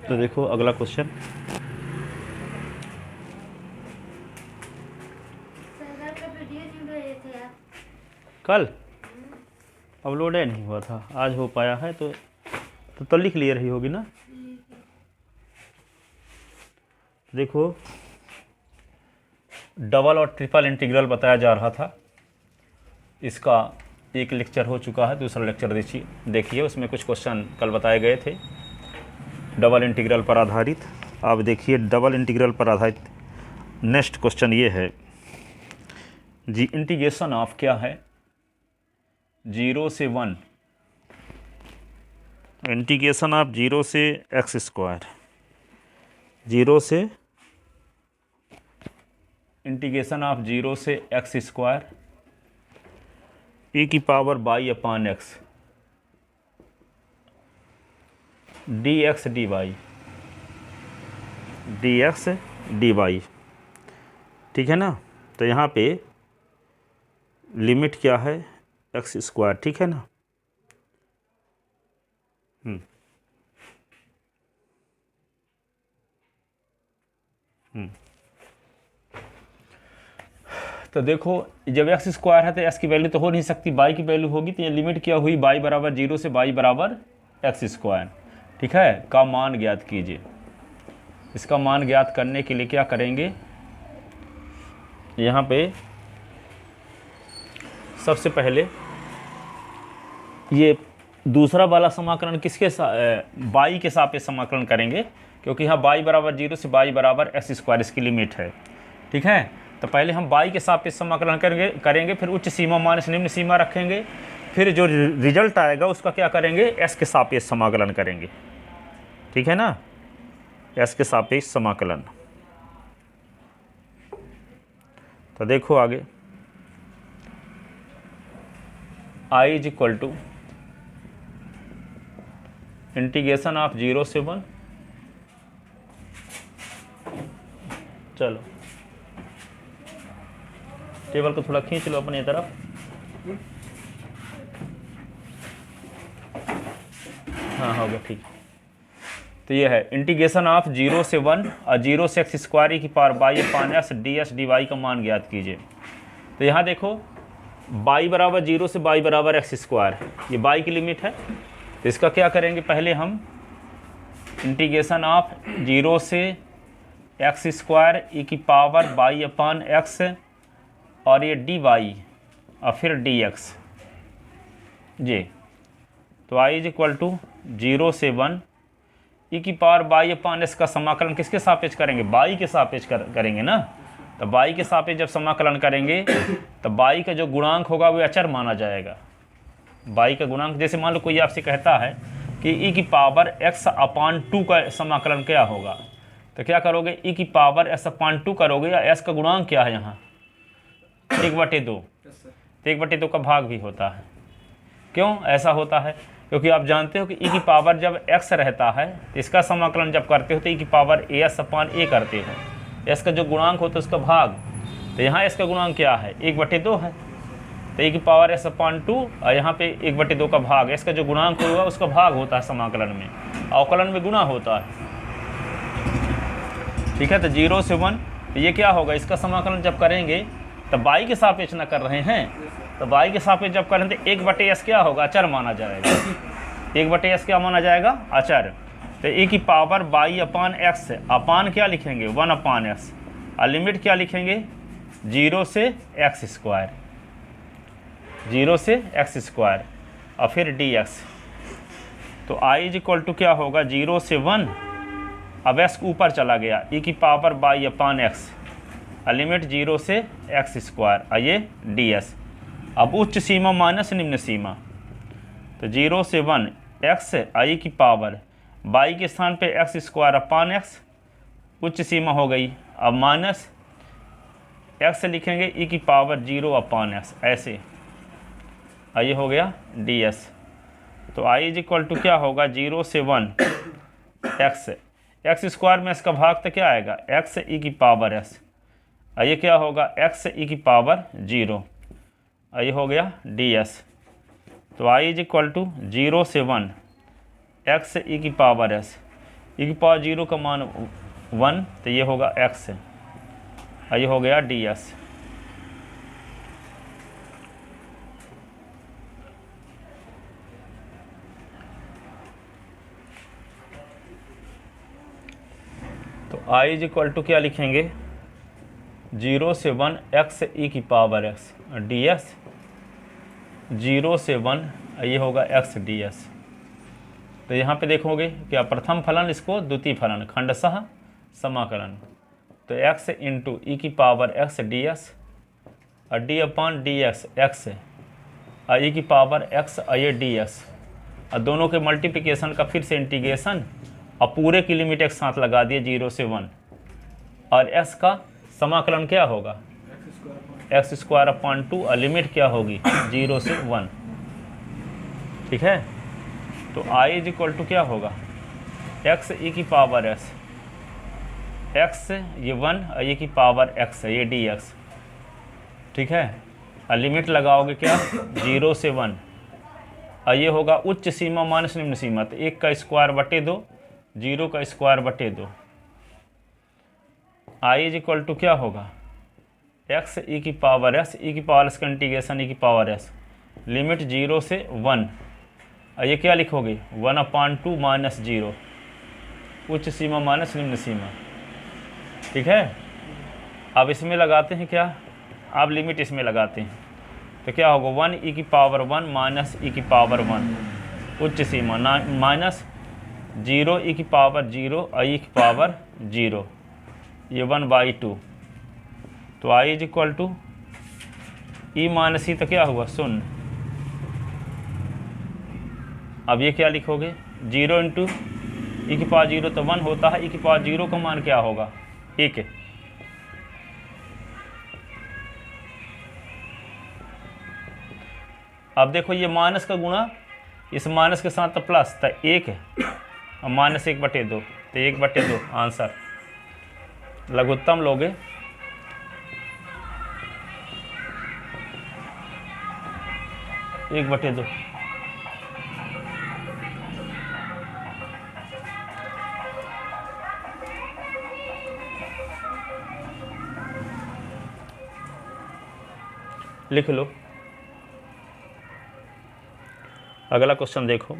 तो देखो अगला क्वेश्चन। कल अपलोड नहीं हुआ था, आज हो पाया है तो लिख लिए रही होगी ना। देखो डबल और ट्रिपल इंटीग्रल बताया जा रहा था, इसका एक लेक्चर हो चुका है, दूसरा लेक्चर देखिए उसमें कुछ क्वेश्चन कल बताए गए थे डबल इंटीग्रल पर आधारित। आप देखिए डबल इंटीग्रल पर आधारित नेक्स्ट क्वेश्चन ये है जी, इंटीग्रेशन ऑफ क्या है 0 से 1, इंटीग्रेशन ऑफ 0 से एक्स स्क्वायर, 0 से इंटीग्रेशन ऑफ 0 से एक्स स्क्वायर e की power by upon x d x d y, d x d y, ठीक है ना। तो यहाँ पे लिमिट क्या है एक्स स्क्वायर, ठीक है ना। तो देखो जब एक्स स्क्वायर है तो एक्स की वैल्यू तो हो नहीं सकती, बाई की वैल्यू होगी, तो ये लिमिट क्या हुई बाई बराबर 0 से बाई बराबर एक्स स्क्वायर, ठीक है, का मान ज्ञात कीजिए। इसका मान ज्ञात करने के लिए क्या करेंगे, यहाँ पे सबसे पहले ये दूसरा वाला समाकलन किसके बाई के सापेक्ष समाकलन करेंगे, क्योंकि यहाँ बाई बराबर 0 से बाई बराबर एक्स स्क्वायर इसकी लिमिट है, ठीक है। तो पहले हम बाई के सापेक्ष समाकलन करेंगे, फिर उच्च सीमा माइनस निम्न सीमा रखेंगे, फिर जो रिजल्ट आएगा उसका क्या करेंगे एस के सापेक्ष समाकलन करेंगे, ठीक है ना, एस के सापेक्ष समाकलन। तो देखो आगे I is equal to integration of 0 से 1, चलो टेबल को थोड़ा खींच लो अपनी तरफ, हाँ हो गया ठीक। तो ये है इंटीग्रेशन ऑफ 0 से 1 और 0 से एक्स स्क्वायर ई की power by upon s d s d y का मान ज्ञात कीजिए। तो यहाँ देखो बाई बराबर 0 से बाई बराबर एक्स स्क्वायर, ये बाई की लिमिट है, तो इसका क्या करेंगे पहले हम इंटीग्रेशन ऑफ 0 से एक्स स्क्वायर ई की पावर बाई अपान एक्स और ये डी वाई और फिर डी एक्स जी। तो आई इज इक्वल टू 0 से 1 ई की पावर बाई अपान एस का समाकलन किसके सापेक्ष करेंगे, बाई के सापेक्ष करेंगे ना। तो बाई के सापेक्ष जब समाकलन करेंगे तो बाई का जो गुणांक होगा वो अचर माना जाएगा। बाई का गुणांक जैसे मान लो कोई आपसे कहता है कि ई की पावर एक्स अपान 2 का समाकलन क्या होगा, तो क्या करोगे ई की पावर एस अपान 2 करोगे, या एस का गुणांक क्या है यहाँ 1/2, तो 1/2 का भाग भी होता है। क्यों ऐसा होता है, क्योंकि आप जानते हो कि ई की पावर जब एक्स रहता है इसका समाकलन जब करते हो तो ई की पावर ए एस अपान ए करते हो, एस का जो गुणांक होता है उसका भाग, तो यहाँ एस का गुणांक क्या है 1/2 है, तो ई की पावर एस अपान 2 और यहाँ पे 1/2 का भाग, एस का जो गुणांक होगा उसका भाग होता है समाकलन में, अवकलन में गुणा होता है, ठीक है। तो 0 से 1 तो ये क्या होगा, इसका समाकलन जब करेंगे तो बाई के सापेक्ष न कर रहे हैं, तो बाई के सापेक्ष जब करें तो 1/s क्या होगा अचर माना जाएगा, 1/s क्या माना जाएगा अचर। तो e की पावर बाई अपान एक्स, अपान क्या लिखेंगे 1 अपान एक्स, और लिमिट क्या लिखेंगे 0 से एक्स स्क्वायर, 0 से एक्स स्क्वायर और फिर डी एक्स। तो i इज इक्वल टू क्या होगा 0 से 1, अब एक्स ऊपर चला गया e की power by upon x, limit 0 से एक्स स्क्वायर और ये डी एस। अब उच्च सीमा माइनस निम्न सीमा, तो 0 से 1 एक्स आई की पावर बाई के स्थान पे एक्स स्क्वायर अपान एक्स, उच्च सीमा हो गई, अब माइनस एक्स लिखेंगे ई की पावर 0 अपान एक्स ऐसे, ये हो गया डी एस। तो आई इज इक्वल टू क्या होगा 0 से 1 एक्स, एक्स स्क्वायर में इसका भाग तो क्या आएगा एक्स ई की पावर एस, ये क्या होगा एक्स ई की पावर 0, ये हो गया डी एस। तो आई इज इक्वल टू 0 से 1 एक्स ई की पावर एस, ई की पावर 0 का मान 1, तो ये होगा x, और ये हो गया ds। तो i इज इक्वल टू क्या लिखेंगे, 0 से 1 x e की पावर x ds, 0 से 1 ये होगा x ds। तो यहाँ पे देखोगे क्या, प्रथम फलन इसको द्वितीय फलन खंडशः समाकलन, तो x इंटू ई की पावर x ds और डी अपॉन डी एक्स और ई की पावर x और ये ds, और दोनों के मल्टीप्लिकेशन का फिर से इंटीग्रेशन और पूरे की लिमिट एक साथ लगा दिए 0 से 1, और s का समाकलन क्या होगा, x² 2 और लिमिट क्या होगी 0 से 1। ठीक है, तो i इज इक्वल टू क्या होगा, x e की पावर s, x ये 1 और ये की पावर x है ये dx। ठीक है, और लिमिट लगाओगे क्या 0 से 1, और ये होगा उच्च सीमा माइनस निम्न सीमा, तो 1 का स्क्वायर बटे 2, 0 का स्क्वायर बटे 2। i इज इक्वल टू क्या होगा, x e की पावर s, e की पावर s का इंटीग्रेशन e की पावर s, लिमिट 0 से 1, और ये क्या लिखोगे 1/2 माइनस 0, उच्च सीमा माइनस निम्न सीमा। ठीक है, अब इसमें लगाते हैं क्या, आप लिमिट इसमें लगाते हैं, तो क्या होगा 1 e की पावर 1 माइनस e की पावर 1 उच्च सीमा ना माइनस 0 e की पावर 0 और e की पावर 0, ये 1/2। तो i is equal to e minus e, तो क्या हुआ 0। अब ये क्या लिखोगे 0 इंटू ई की पावर 0 तो 1 होता है, ई की पावर 0 का मान क्या होगा 1। अब देखो ये माइनस का गुणा इस माइनस के साथ तो प्लस था 1 है, और माइनस 1/2, तो 1/2 आंसर। लघुत्तम लोगे 1/2। लिख लो। अगला क्वेश्चन देखो,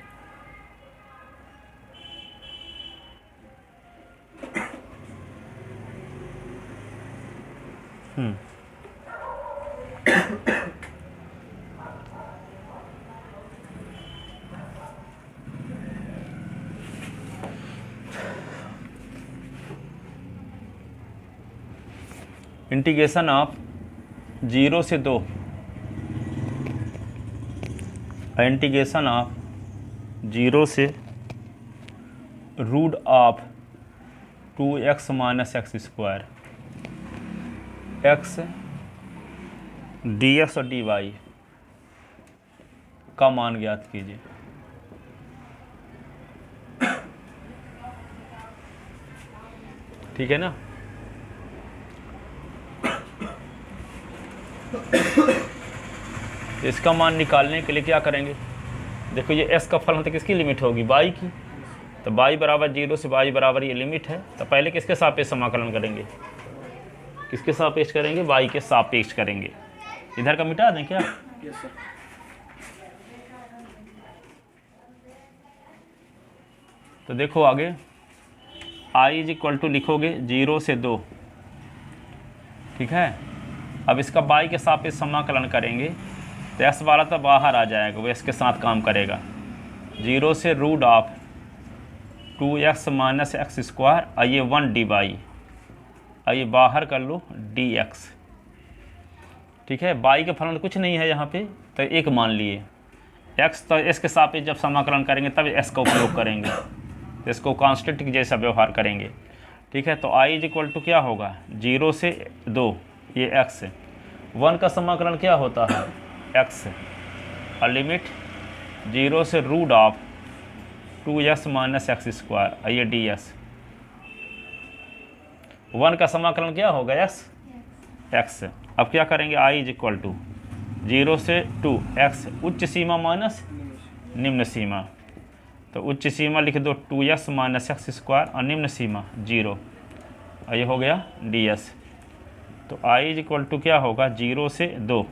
इंटीग्रेशन ऑफ 0 से 2, इंटीग्रेशन ऑफ 0 से root of 2x minus x square x dx और dy का मान ज्ञात कीजिए। ठीक है ना, इसका मान निकालने के लिए क्या करेंगे, देखो ये s का फलन तो किसकी लिमिट होगी y की, तो y बराबर 0 से y बराबर ये लिमिट है, तो पहले किसके सापेक्ष समाकलन करेंगे, किसके सापेक्ष करेंगे, y के सापेक्ष करेंगे। इधर का मिटा दें क्या, यस सर। तो देखो आगे i इज इक्वल टू लिखोगे 0 से 2। ठीक है, अब इसका y के सापेक्ष समाकलन करेंगे तो s वाला तो बाहर आ जाएगा, वो इसके साथ काम करेगा। 0 से root of 2x minus x square और ये 1 dy, और ये बाहर कर लो dx। ठीक है, y के फलन कुछ नहीं है यहाँ पे, तो एक मान लिए, x तो s के सापेक्ष जब समाकलन करेंगे तब s का उपयोग करेंगे, तो इसको कांस्टेंट के जैसा व्यवहार करेंगे। ठीक है, तो i इज इक्वल टू क्या होगा 0 से 2 ये x, 1 का समाकलन क्या होता है x, और लिमिट 0 से root of 2x minus x square और ये ds। 1 का समाकलन क्या होगा x। अब क्या करेंगे i इज इक्वल टू 0 से 2 x उच्च सीमा माइनस निम्न सीमा, तो उच्च सीमा लिख दो 2s माइनस एक्स स्क्वायर और निम्न सीमा 0, ये हो गया ds। तो i इज इक्वल टू क्या होगा 0 से 2,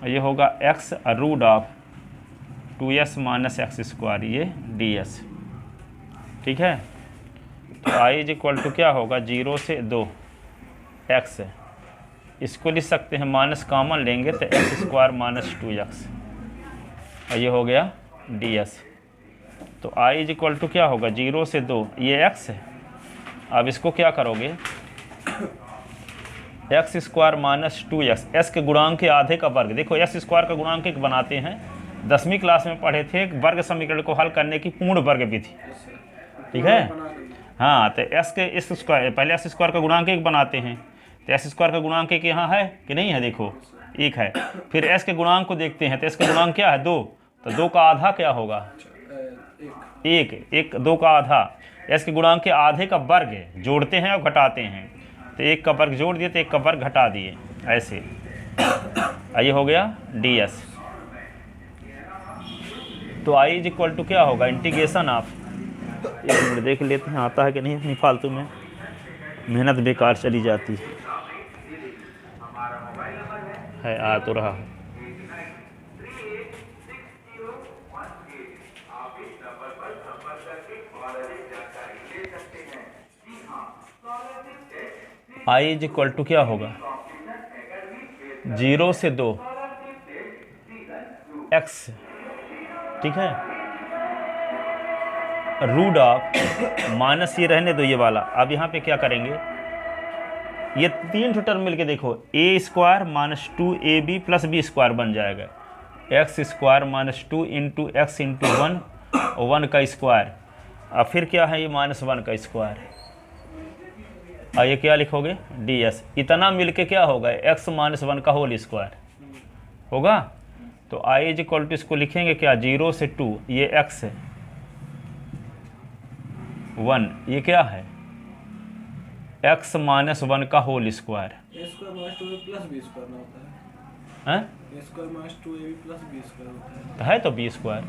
ये होगा x root of 2s minus x square, ये ds। ठीक है, तो i इज इक्वल टू क्या होगा 0 से 2 x, इसको लिख सकते हैं माइनस कॉमन लेंगे तो एक्स स्क्वायर माइनस 2x, और ये हो गया ds। तो i इज इक्वल टू क्या होगा 0 से 2, ये x है। अब इसको क्या करोगे x square minus 2x, S के गुणांक के आधे का वर्ग। देखो एस स्क्वायर का गुणांक एक बनाते हैं, 10वीं क्लास में पढ़े थे वर्ग समीकरण को हल करने की पूर्ण वर्ग विधि। ठीक है, हाँ, तो एस के इस स्क्वायर, पहले एस स्क्वायर का गुणांक एक बनाते हैं, तो एस स्क्वायर का गुणांक एक यहाँ है कि नहीं है, देखो एक है। फिर एस के गुणांक को देखते हैं, तो एस का गुणांक क्या है 2, तो 2 का आधा क्या होगा 1, 2 का आधा, एस के गुणांक के आधे का वर्ग जोड़ते हैं और घटाते हैं, तो 1 का वर्ग जोड़ दिए तो 1 का वर्ग घटा दिए, ऐसे। ये हो गया ds। तो i इज इक्वल टू क्या होगा इंटीग्रेशन ऑफ, एक मिनट देख लेते हैं आता है कि नहीं, अपनी फालतू में मेहनत बेकार चली जाती है, आ तो रहा है। i इज इक्वल टू क्या होगा 0 से 2 x, ठीक है, रूट ऑफ माइनस ये रहने दो ये वाला। अब यहाँ पे क्या करेंगे, ये 3 टर्म मिलके देखो a square minus 2ab plus b square बन जाएगा, x square minus 2 into x into 1 का स्क्वायर, और फिर क्या है ये -1 का स्क्वायर, और ये क्या लिखोगे ds। इतना मिलके क्या होगा x माइनस 1 का होल स्क्वायर होगा। तो i इज इक्वल टू इसको लिखेंगे क्या 0 से 2, ये x है 1, ये क्या है x माइनस 1 का होल स्क्वायर, है तो b स्क्वायर,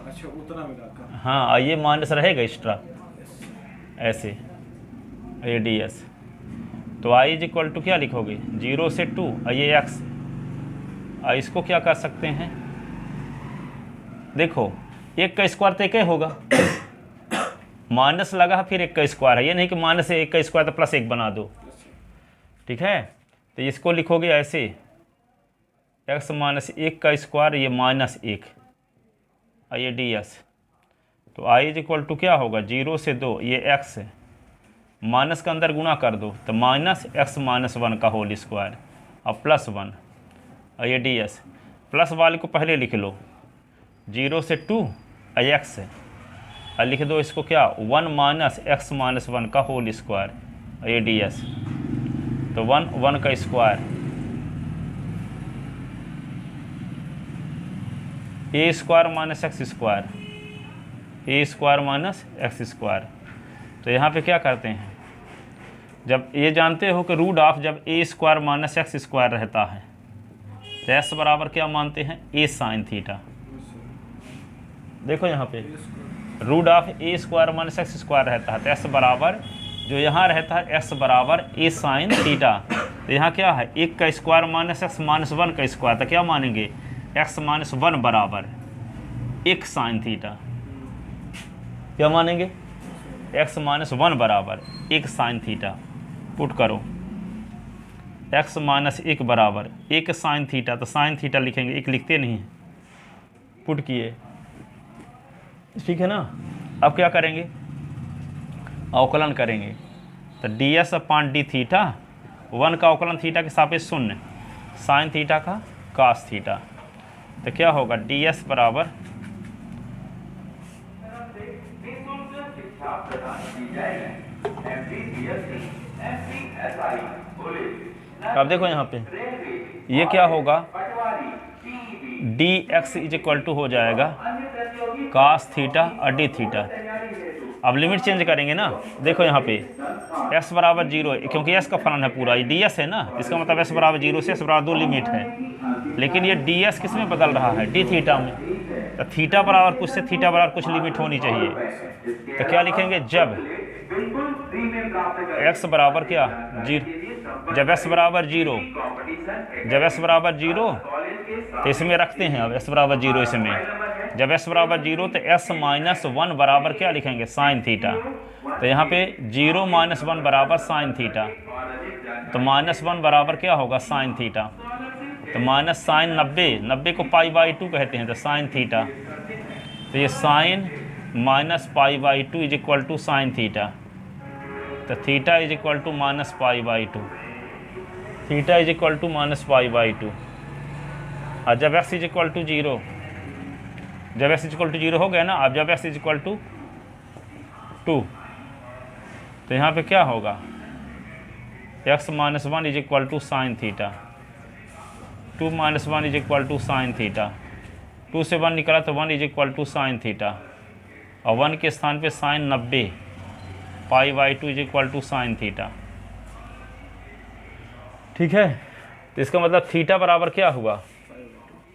अच्छा उतना मिलाकर, हाँ ये माइनस रहेगा एक्स्ट्रा, ऐसे ये ds। तो i इज इक्वल टू क्या लिखोगे 0 से 2, ये x, इसको क्या कर सकते हैं, देखो 1 का स्क्वायर तो 1 ही होगा, माइनस लगा फिर 1 का स्क्वायर है, ये नहीं कि माइनस से 1 का स्क्वायर तो प्लस 1 बना दो। ठीक है, तो इसको लिखोगे ऐसे x माइनस 1 का स्क्वायर, ये -1, ये ds। तो i इज इक्वल टू क्या होगा 0 से 2, ये x है, माइनस का अंदर गुणा कर दो तो माइनस x माइनस 1 का होल स्क्वायर और +1, और ये ds। प्लस वाले को पहले लिख लो 0 से 2 x है, और लिख दो इसको क्या 1 माइनस x माइनस 1 का होल स्क्वायर, और ये ds। तो 1 का square, a square minus x square, a square minus x square. तो यहाँ पे क्या करते हैं, जब ये जानते हो कि रूट ऑफ जब a square minus x square रहता है तो s बराबर क्या मानते हैं a साइन थीटा। देखो यहाँ पे root of a square minus x square रहता है, तो s बराबर जो यहाँ रहता है s बराबर a साइन थीटा। तो यहाँ क्या है 1 का स्क्वायर माइनस एक्स माइनस 1 का स्क्वायर, तो क्या मानेंगे x माइनस 1 बराबर 1 साइन थीटा, क्या मानेंगे x माइनस 1 बराबर 1 साइन थीटा। पुट करो x माइनस 1 बराबर 1 साइन थीटा, तो साइन थीटा लिखेंगे, 1 लिखते नहीं हैं, पुट किए, ठीक है ना। अब क्या करेंगे अवकलन करेंगे, तो ds अपॉन डी थीटा, 1 का अवकलन थीटा के सापेक्ष 0, साइन थीटा का कास थीटा, तो क्या होगा ds बराबर अब देखो यहाँ पे ये क्या होगा dx इज इक्वल टू हो जाएगा कास थीटा और डी थीटा। अब लिमिट चेंज करेंगे ना, देखो यहाँ पे x बराबर 0 है, क्योंकि s का फलन है पूरा, ये ds है ना, इसका मतलब s बराबर 0 से s बराबर 2 लिमिट है, लेकिन ये ds किस में बदल रहा है डी थीटा में, तो थीटा बराबर कुछ से थीटा बराबर कुछ लिमिट होनी चाहिए। तो क्या लिखेंगे, जब x बराबर क्या जीरो, जब x बराबर जीरो, जब x बराबर जीरो तो इसमें रखते हैं अब x बराबर जीरो, इसमें जब x बराबर जीरो तो s माइनस वन बराबर क्या लिखेंगे, साइन थीटा। तो यहाँ पे जीरो माइनस वन बराबर साइन थीटा, तो माइनस वन बराबर क्या होगा, साइन थीटा। तो माइनस साइन 90 को पाई बाई 2 कहते हैं, तो साइन थीटा। तो ये sine minus pi by 2 is equal to sine theta. तो theta is equal to minus pi by 2, theta is equal to minus pi by 2। और जब x is equal to zero, जब x is equal to zero हो गया ना, अब जब x is equal to 2 तो यहाँ पे क्या होगा, x minus one is equal to sine theta, 2 minus one is equal to sine theta. 2 से 1 निकला तो 1 is equal to sine theta, और 1 के स्थान पे sine 90 pi by 2 is equal to sine theta. ठीक है, तो इसका मतलब थीटा बराबर क्या हुआ,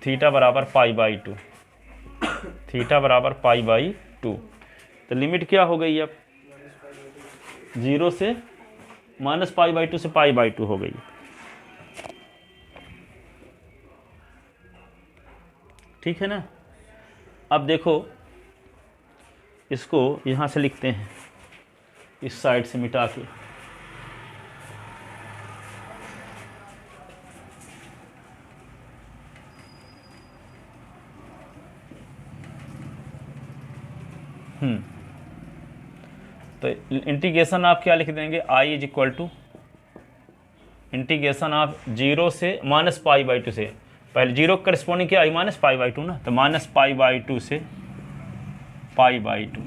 थीटा बराबर पाई बाई 2, थीटा बराबर पाई बाई 2। तो लिमिट क्या हो गई अब, जीरो से माइनस पाई बाई 2 से पाई बाई 2 हो गई। ठीक है ना। अब देखो इसको यहाँ से लिखते हैं, इस साइड से मिटा के, तो इंटीग्रेशन आप क्या लिख देंगे, i is equal to integration आप जीरो से माइनस पाई बाई 2 से, पहले जीरो करस्पॉन्डिंग क्या, i माइनस पाई बाई 2 ना, तो माइनस पाई बाई 2 से पाई बाई 2।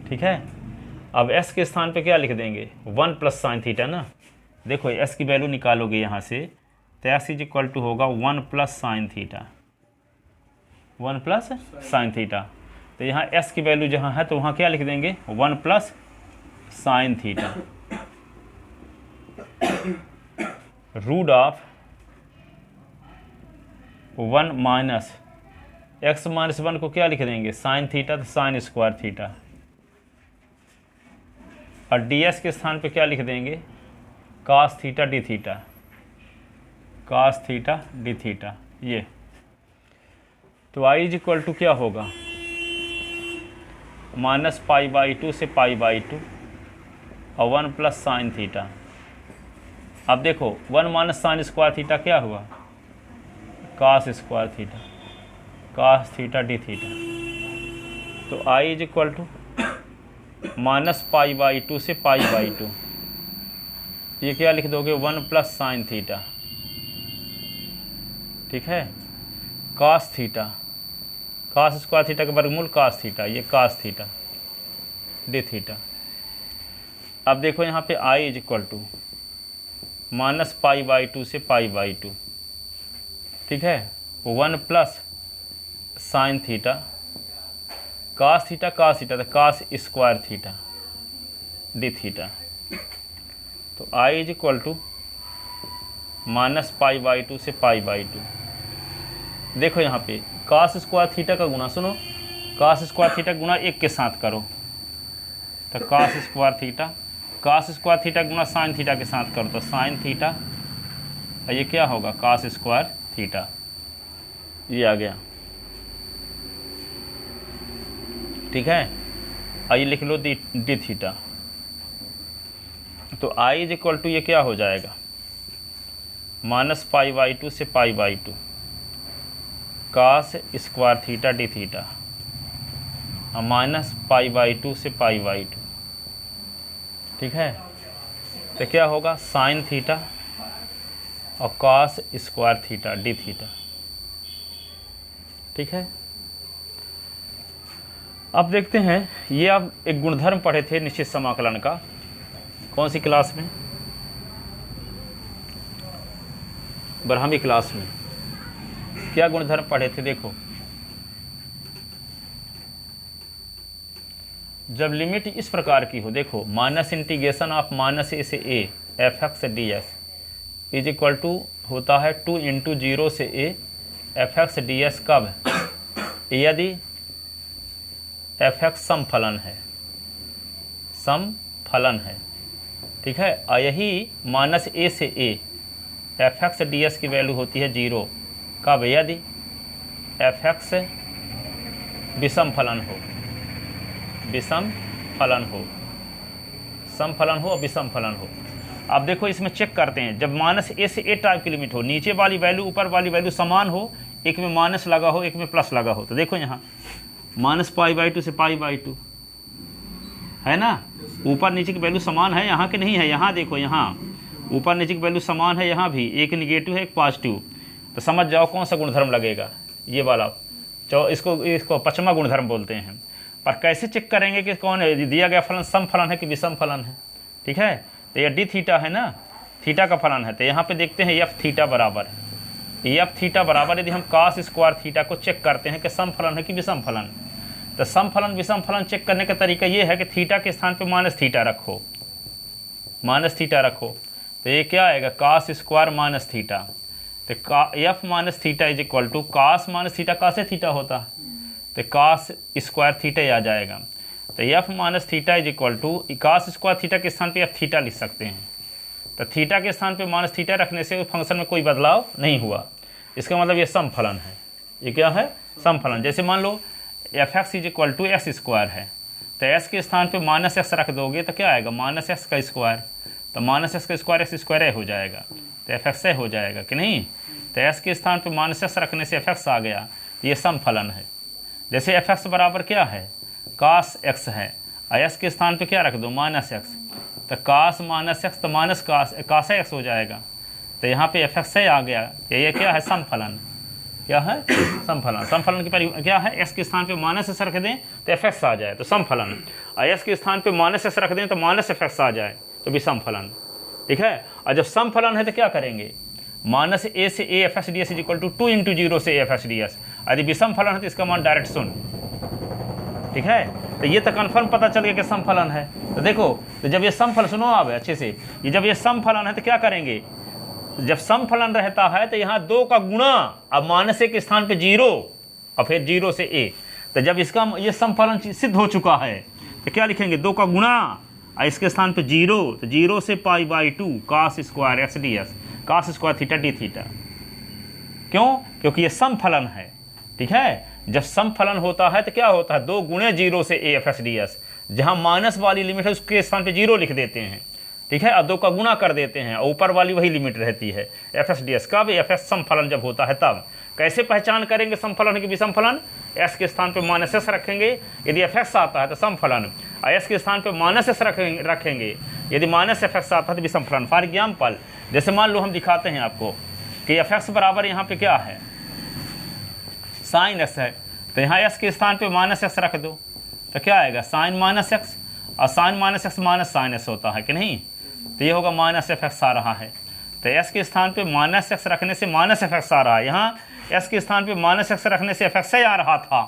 ठीक है, अब s के स्थान पे क्या लिख देंगे, 1 प्लस साइन थीटा ना। देखो s की वैल्यू निकालोगे यहाँ से, तो s इज इक्वल टू होगा 1 plus sine theta, 1 plus sine theta. तो यहाँ s की वैल्यू जहाँ है तो वहाँ क्या लिख देंगे, 1 plus sine theta, root of 1 minus x minus 1 को क्या लिख देंगे, साइन थीटा, तो साइन स्क्वायर थीटा। और ds के स्थान पे क्या लिख देंगे, cos theta D theta, cos theta D theta. ये तो i इज इक्वल टू क्या होगा, माइनस पाई बाई 2 से पाई बाई 2 और 1 प्लस साइन थीटा। अब देखो 1 माइनस साइन स्क्वायर थीटा क्या हुआ, cos square theta, cos theta D theta. तो i is equal to minus pi by 2 से पाई बाई 2, ये क्या लिख दोगे, 1 प्लस साइन थीटा। ठीक है, cos theta, cos square theta के वर्गमूल कास थीटा, ये कास थीटा डी थीटा। अब देखो यहाँ पे i is equal to minus pi by 2 से पाई बाई 2। ठीक है, 1 plus sine theta, cos theta तो cos square theta D theta. तो i is equal to minus pi by 2 से पाई बाई 2। देखो यहाँ पे कास स्क्वायर थीटा का गुना, सुनो, कास स्क्वायर थीटा गुना 1 के साथ करो, तो कास स्क्वायर थीटा गुना साइन थीटा के साथ करो, तो साइन थीटा, और ये क्या होगा, कास स्क्वायर थीटा। ये आ गया। ठीक है, आइए लिख लो डी थीटा। तो i इज इक्वल टू ये क्या हो जाएगा, माइनस पाई बाई 2 से pi by 2 cos square theta D theta, और माइनस पाई बाई 2 से पाई बाई 2। ठीक है, तो क्या होगा, साइन थीटा और cos square theta D theta. ठीक है, अब देखते हैं, ये आप एक गुणधर्म पढ़े थे निश्चित समाकलन का, कौन सी क्लास में, 12वीं क्लास में। क्या गुणधर्म पढ़े थे, देखो, जब लिमिट इस प्रकार की हो, देखो minus integration of minus a से a f x d s is equal to होता है 2 इंटू 0 से a f x d s कब यदि एफ एक्स समफलन है, समफलन है, ठीक है, और यही माइनस ए से a f x d S की वैल्यू होती है 0, कब? यदि एफ एक्स विषम फलन हो, विषम फलन हो, सम फलन हो और विषम फलन हो। अब देखो इसमें चेक करते हैं, जब माइनस ए से ए टाइप की लिमिट हो, नीचे वाली वैल्यू ऊपर वाली वैल्यू समान हो, एक में माइनस लगा हो एक में प्लस लगा हो, तो देखो यहाँ माइनस π/2 से π/2 है ना, ऊपर नीचे की वैल्यू समान है, यहाँ के नहीं है, यहाँ देखो, यहाँ ऊपर नीचे की वैल्यू समान है, यहाँ भी एक निगेटिव है एक पॉजिटिव, तो समझ जाओ कौन सा गुणधर्म लगेगा, ये वाला। इसको पचमा गुणधर्म बोलते हैं। पर कैसे चेक करेंगे कि कौन है, दिया गया फलन सम फलन है कि विषम फलन है, ठीक है। तो ये डी थीटा है ना, थीटा का फलन है, तो यहाँ पे देखते हैं एफ थीटा बराबर, एफ थीटा बराबर, यदि हम cos स्क्वायर थीटा को चेक करते हैं कि सम फलन है कि विषम फलन, तो सम फलन विषम फलन चेक करने का तरीका ये है कि थीटा के स्थान पे माइनस थीटा रखो, माइनस थीटा रखो, तो ये क्या आएगा cos स्क्वायर माइनस थीटा, तो f minus theta is equal to cos minus theta का से थीटा होता, तो cos स्क्वायर थीटा आ जाएगा, तो f minus theta is equal to cos square theta के स्थान पे एफ थीटा लिख सकते हैं, तो थीटा के स्थान पे माइनस थीटा रखने से फंक्शन में कोई बदलाव नहीं हुआ, इसका मतलब ये सम फलन है। ये क्या है? सम फलन। जैसे मान लो F X is equal to X square है, तो एस के स्थान पे माइनस एक्स रख दोगे तो क्या आएगा माइनस एक्स का स्क्वायर, तो माइनस एक्स का स्क्वायर एक्स स्क्वायर हो जाएगा, तो एफ एक्स हो जाएगा कि नहीं। तो एस के स्थान पे माइनस एक्स रखने से एफ एक्स आ गया, ये सम फलन है। जैसे एफ एक्स बराबर क्या है cos एक्स है, और एस के स्थान पे क्या रख दो माइनस एक्स, तो cos माइनस एक्स तो माइनस cos एक्स हो जाएगा, तो यहाँ पे एफ एक्स आ गया, ये क्या है सम फलन, क्या है सम फलन। सम फलन की परिभाषा क्या है, एस के स्थान पे माइनस एक्स रख दें तो एफ एक्स आ जाए तो सम फलन, और एस के स्थान पे माइनस एक्स रख दें तो माइनस एफ एक्स आ जाए तो भी सम फलन, ठीक है। और जब सम फलन है तो क्या करेंगे, माइनस ए से a f x d s is equal to 2 × 0 से एफ एक्स डी एस, यदि विषम फलन है तो इसका मान डायरेक्ट 0, ठीक है। तो ये तो कन्फर्म पता चल गया कि सम फलन है। तो देखो, तो जब ये सम फलन, सुनो आप अच्छे से, ये जब ये सम फलन है तो क्या करेंगे, जब सम फलन रहता है तो यहाँ 2 का गुणा, अब माइनस ए के स्थान पे 0 और फिर 0 से ए, तो जब इसका ये सम फलन सिद्ध हो चुका है तो क्या लिखेंगे 2 का गुणा और इसके स्थान पे 0, तो 0 से π/2 cos square x d S, cos square theta D theta. क्यों? क्योंकि ये सम फलन है, ठीक है। जब सम फलन होता है तो क्या होता है 2 गुणे 0 से a f x d S, जहाँ माइनस वाली लिमिट है उसके स्थान पे 0 लिख देते हैं, ठीक है, और 2 का गुणा कर देते हैं, और ऊपर वाली वही लिमिट रहती है एफ एक्स डी एस का। एफ एक्स सम फलन जब होता है तब कैसे पहचान करेंगे सम फलन की विषम फलन, एस के स्थान पे माइनस एस रखेंगे यदि एफ एक्स आता है तो सम फलन, और एस के स्थान पे माइनस एस रखेंगे यदि माइनस एफ एक्स आता है तो विषम फलन। फॉर एग्जाम्पल, जैसे मान लो हम दिखाते हैं आपको कि एफ एक्स बराबर यहाँ पे क्या है साइन एक्स है, तो यहाँ एस के स्थान पे माइनस एक्स रख दो तो क्या आएगा साइन माइनस एक्स, और sine minus x minus sine x होता है कि नहीं, तो ये होगा माइनस एफ एक्स आ रहा है। तो एस के स्थान पे माइनस एक्स रखने से माइनस एफ एक्स आ रहा है, यहाँ एस के स्थान पे माइनस एक्स रखने से एफ एक्स आ रहा था,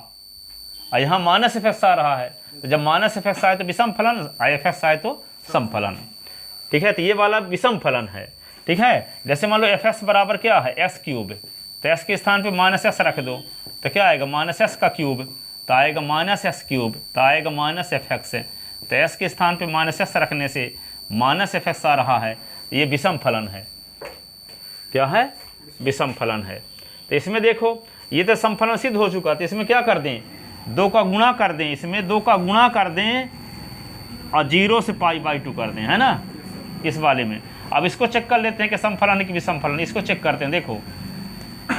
और यहाँ माइनस एफ एक्स आ रहा है, तो जब माइनस एफ एक्स आए तो विषम फलन, एफ एक्स आए तो सम फलन, ठीक है। तो ये वाला विषम फलन है, ठीक है। जैसे मान लो एफ एक्स बराबर क्या है एक्स क्यूब, तो एस के स्थान पे माइनस एक्स रख दो तो क्या आएगा माइनस एक्स का क्यूब, तो आएगा माइनस एक्स क्यूब, तो आएगा माइनस एफ एक्स, तो एस के स्थान पे माइनस एक्स रखने से माइनस एफ एक्स आ रहा है, ये विषम फलन है, क्या है विषम फलन है। तो इसमें देखो ये तो सम फलन सिद्ध हो चुका, तो इसमें क्या कर दें 2 का गुणा कर दें, इसमें 2 का गुणा कर दें और 0 से π/2 कर दें, है ना, इस वाले में। अब इसको चेक कर लेते हैं कि सम फलन है कि विषम फलन, इसको चेक करते हैं। देखो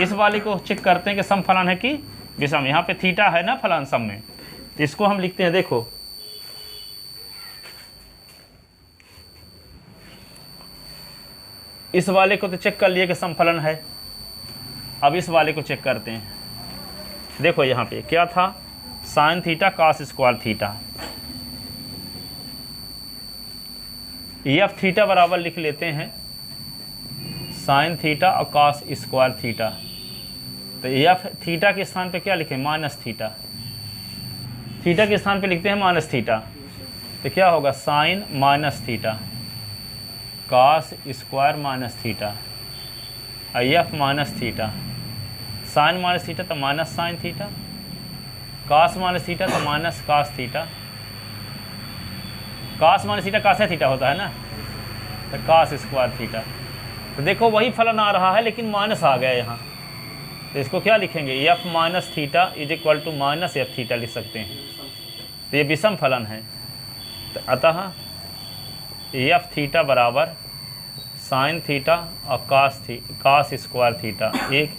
इस वाले को चेक करते हैं कि सम फलन है कि विषम, यहाँ पे थीटा है ना फलन सम में, तो इसको हम लिखते हैं। देखो इस वाले को तो चेक कर लिए कि सम फलन है, अब इस वाले को चेक करते हैं। देखो यहाँ पे क्या था sine theta cos square theta, F theta बराबर लिख लेते हैं साइन थीटा और cos स्क्वायर थीटा, तो एफ थीटा के स्थान पे क्या लिखें माइनस थीटा, थीटा के स्थान पे लिखते हैं माइनस थीटा, तो क्या होगा sine minus theta cos square minus theta, f minus theta, sine minus theta तो minus sine theta, cos minus theta तो minus cos theta, cos minus theta cos theta होता है ना, तो कास स्क्वायर थीटा। तो देखो वही फलन आ रहा है लेकिन माइनस आ गया यहाँ, तो इसको क्या लिखेंगे, f minus theta is equal to minus f theta लिख सकते हैं। तो ये विषम फलन है, तो अतः एफ थीटा बराबर साइन थीटा और कास स्क्वायर थीटा एक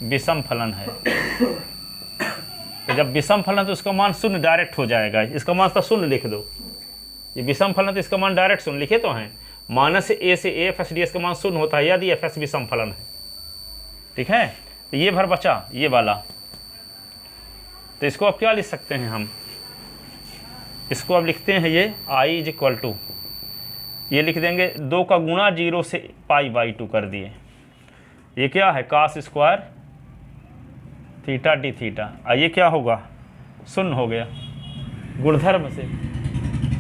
विषम फलन है। तो जब विषम फलन तो उसका मान शून्य डायरेक्ट हो जाएगा, इसका मान तो शून्य लिख दो। ये विषम फलन तो इसका मान डायरेक्ट शून्य लिखे तो हैं, माइनस ए से a F S d S का मान शून्य होता है यदि एफ एस विषम फलन है। ठीक है, तो ये भर बचा ये वाला, तो इसको अब क्या लिख सकते हैं हम, इसको अब लिखते हैं ये आई इज इक्वल टू, ये लिख देंगे 2 का गुणा 0 से π/2 कर दिए। ये क्या है, cos square theta D theta, और ये क्या होगा, शून्य हो गया गुणधर्म से,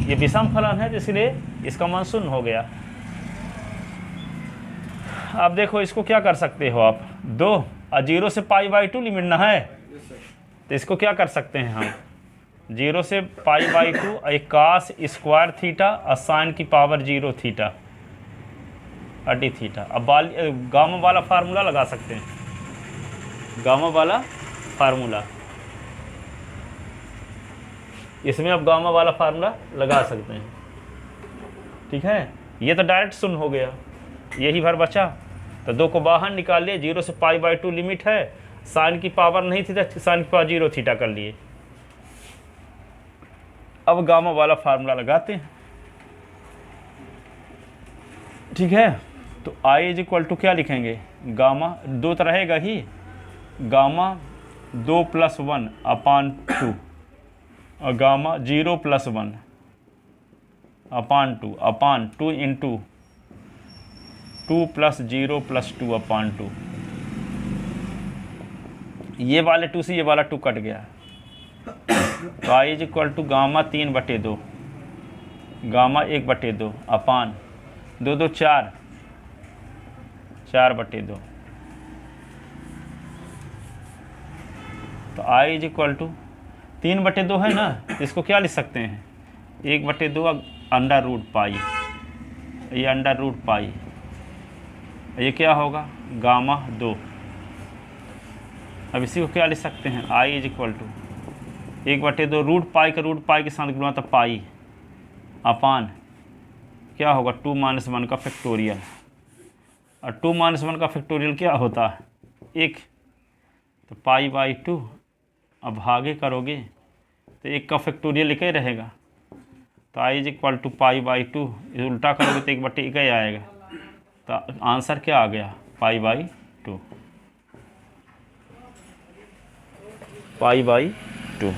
ये विषम फलन है इसलिए इसका मान शून्य हो गया। अब देखो इसको क्या कर सकते हो आप, 2 और 0 से π/2 लिमिट ना है, तो इसको क्या कर सकते हैं हम, 0 से π/2 एक कास स्क्वायर थीटा और साइन की पावर 0 थीटा और डी थीटा। अब गामा वाला फार्मूला लगा सकते हैं, गामा वाला फार्मूला, इसमें अब गामा वाला फार्मूला लगा सकते हैं। ठीक है, ये तो डायरेक्ट शून्य हो गया, यही भर बचा, तो 2 को बाहर निकाल लिए, 0 से π/2 लिमिट है, साइन की पावर नहीं थी तो साइन की पावर 0 थीटा कर लिए। अब गामा वाला फार्मूला लगाते हैं। ठीक है, तो आई इज इक्वल टू क्या लिखेंगे, गामा 2 तो रहेगा ही, गामा 2 + 1 अपान 2 और गामा 0 + 1 अपान 2 अपान 2 इंटू 2 + 0 + 2 अपान 2। ये वाले 2 से ये वाला 2 कट गया, तो I is equal to gamma 3/2 gamma 1/2 upon 2 2 4 4/2। तो आई इज इक्वल टू 3/2 है ना, इसको क्या लिख सकते हैं, 1/2 अंडर रूट पाई, ये अंडर रूट पाई, ये क्या होगा गामा 2। अब इसी को क्या लिख सकते हैं, I is equal to 1/2 root pi का रूट पाई के साथ गुणा तो पाई अपान क्या होगा 2 - 1 का फैक्टोरियल, और 2 - 1 का फैक्टोरियल क्या होता है 1, तो π/2। अब भागे करोगे तो 1 का फैक्टोरियल एक ही रहेगा, तो आई इज इक्वल टू π/2, उल्टा करोगे तो 1/1 ही आएगा, तो आंसर क्या आ गया π/2 π/2।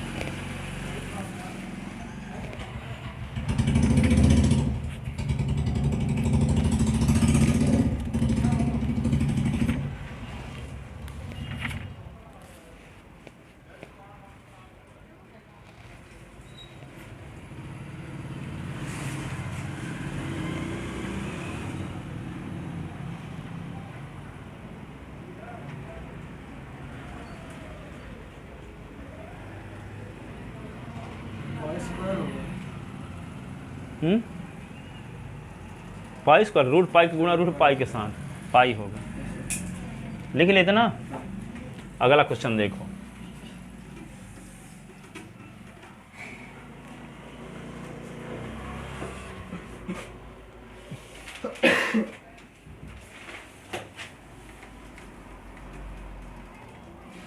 पाई स्क्वायर रूट पाई के गुणा रूट पाई के साथ पाई होगा, लिख लेते ना। अगला क्वेश्चन देखो,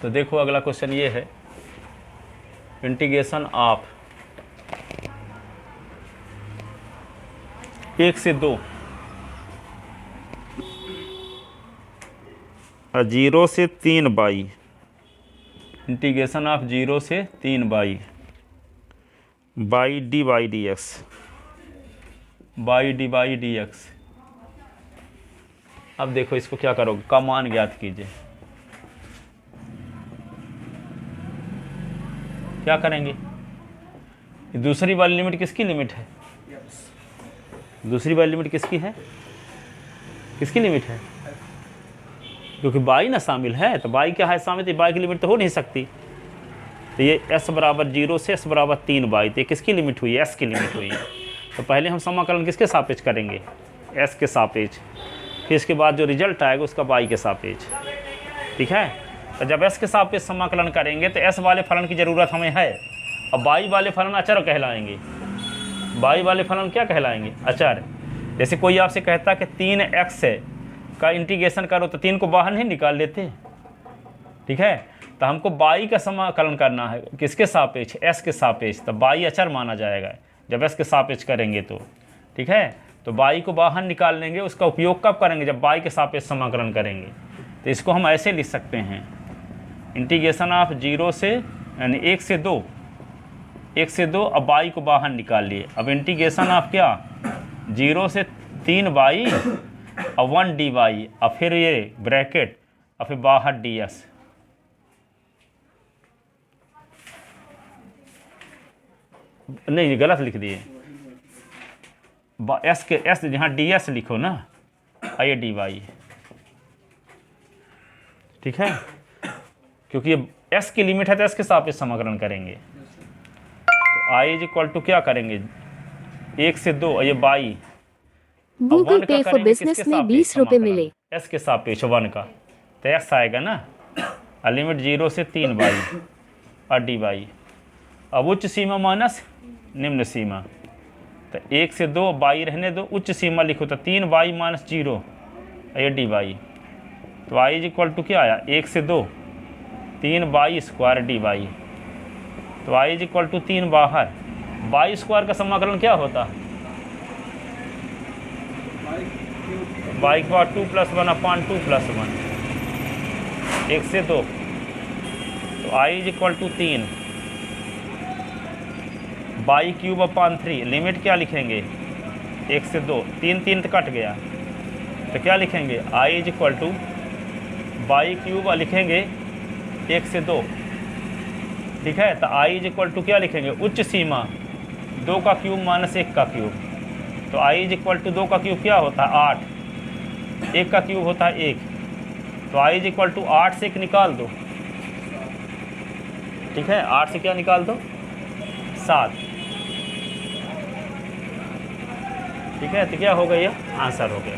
तो देखो अगला क्वेश्चन ये है, इंटीग्रेशन ऑफ 1 से 2 और 0 से 3/, इंटीग्रेशन ऑफ 0 से 3/, बाई dy dx। अब देखो इसको क्या करोगे, का मान ज्ञात कीजिए। क्या करेंगे, दूसरी वाली लिमिट किसकी लिमिट है, दूसरी वाली लिमिट किसकी है, किसकी लिमिट है, क्योंकि बाई ना शामिल है, तो बाई क्या है शामिल, तो बाई की लिमिट तो हो नहीं सकती। तो ये s बराबर 0 से s बराबर 3y, तो ये किसकी लिमिट हुई है? s की लिमिट हुई है। तो पहले हम समाकलन किसके सापेक्ष करेंगे? s के सापेक्ष। फिर इसके बाद जो रिजल्ट आएगा उसका y के सापेक्ष। ठीक है, तो जब s के सापेक्ष समाकलन करेंगे तो s वाले फलन की ज़रूरत हमें है। अब y वाले फलन अचर कहलाएंगे। y वाले फलन क्या कहलाएंगे? अचर। जैसे कोई आपसे कहता कि 3x का इंटीग्रेशन करो तो 3 को बाहर नहीं निकाल लेते। ठीक है, तो हमको y का समाकलन करना है किसके सापेक्ष? s के सापेक्ष। तो y अचर माना जाएगा जब s के सापेक्ष करेंगे तो। ठीक है, तो y को बाहर निकाल लेंगे। उसका उपयोग कब करेंगे? जब y के सापेक्ष समाकलन करेंगे। तो इसको हम ऐसे लिख सकते हैं, इंटीग्रेशन ऑफ 0 से यानी 1 से 2, 1 से 2, अब y को बाहर निकाल लिए। अब इंटीग्रेशन ऑफ क्या? 0 से 3y और 1 dy, और फिर ये ब्रैकेट और फिर बाहर ds। नहीं, गलत लिख दिए। s के s जहाँ ds लिखो ना, ये dy। ठीक है, क्योंकि ये s की लिमिट है तो s के सापेक्ष समाकलन करेंगे। तो i इज इक्वल टू क्या करेंगे? 1 से 2, ये बाई। गूगल पे फॉर बिजनेस में 20 रुपए मिले। s के सापेक्ष 1 का, तो x आएगा ना, लिमिट 0 से 3y और dy। अब उच्च सीमा माइनस निम्न सीमा, तो 1 से 2 y रहने दो, उच्च सीमा लिखो तो 3y माइनस 0, ये dy। तो y इज इक्वल टू क्या आया? 1 से 2 3y स्क्वायर dy। तो y इज इक्वल टू 3 बाहर, y स्क्वायर का समाकलन क्या होता है? y के बाद 2 + 1 अपान 2 + 1, 1 से 2। तो i is equal to 3 y cube upon 3। Limit क्या लिखेंगे? 1 से 2, 3 3 तो कट गया, तो क्या लिखेंगे? i is equal to y cube लिखेंगे 1 से 2। ठीक है, तो i इज इक्वल टू क्या लिखेंगे? उच्च सीमा 2 का क्यूब माइनस 1 का क्यूब। तो i इज इक्वल टू 2 का क्यूब क्या होता है? 8, 1 का क्यूब होता है 1। तो i इज इक्वल टू 8 से 1 निकाल दो। ठीक है, 8 से क्या निकाल दो? 7। ठीक है, तो क्या हो गया? ये आंसर हो गया।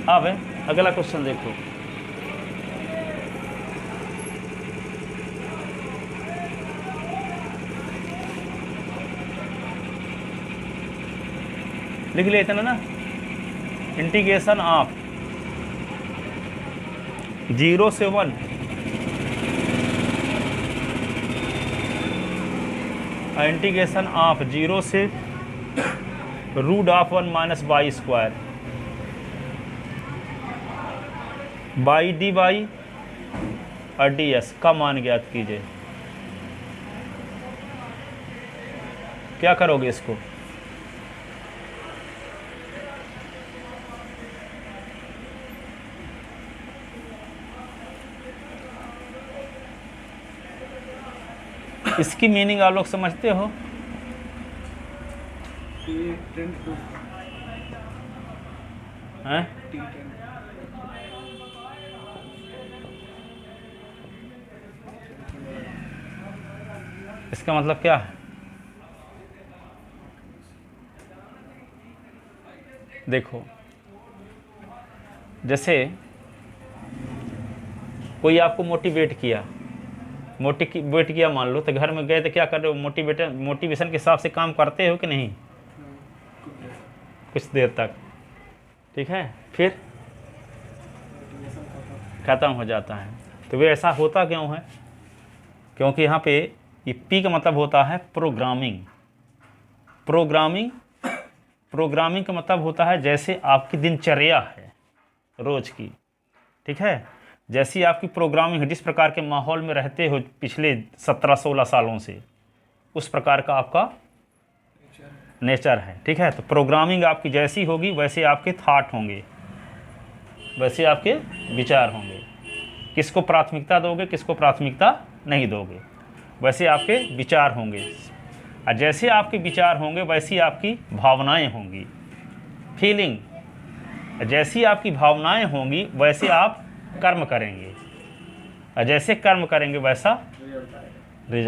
अब अगला क्वेश्चन देखो। लिख लेते हैं ना, इंटीग्रेशन ऑफ 0 से 1 इंटीग्रेशन ऑफ 0 से √1 minus y square by dy और ds का मान ज्ञात कीजिए। क्या करोगे इसको? इसकी मीनिंग आप लोग समझते हो? हैं? इसका मतलब क्या है? देखो, जैसे कोई आपको मोटिवेट किया मान लो, तो घर में गए तो क्या कर रहे हो? मोटिवेशन के हिसाब से काम करते हो कि नहीं? कुछ देर तक। ठीक है, फिर ख़त्म हो जाता है। तो वे ऐसा होता क्यों है? क्योंकि यहाँ पे ये पी का मतलब होता है प्रोग्रामिंग। प्रोग्रामिंग का मतलब होता है जैसे आपकी दिनचर्या है रोज़ की। ठीक है, जैसी आपकी प्रोग्रामिंग है, जिस प्रकार के माहौल में रहते हो पिछले 17-16 सालों से, उस प्रकार का आपका नेचर है। ठीक है, तो प्रोग्रामिंग आपकी जैसी होगी वैसे आपके थाट होंगे, वैसे आपके विचार होंगे। किसको प्राथमिकता दोगे, किसको प्राथमिकता नहीं दोगे, वैसे आपके विचार होंगे। और जैसे आपके विचार होंगे वैसी आपकी भावनाएं होंगी, फीलिंग। जैसी आपकी भावनाएं होंगी वैसे आप कर्म करेंगे। और जैसे कर्म करेंगे वैसा रिजल्ट आएगा। रिजल्ट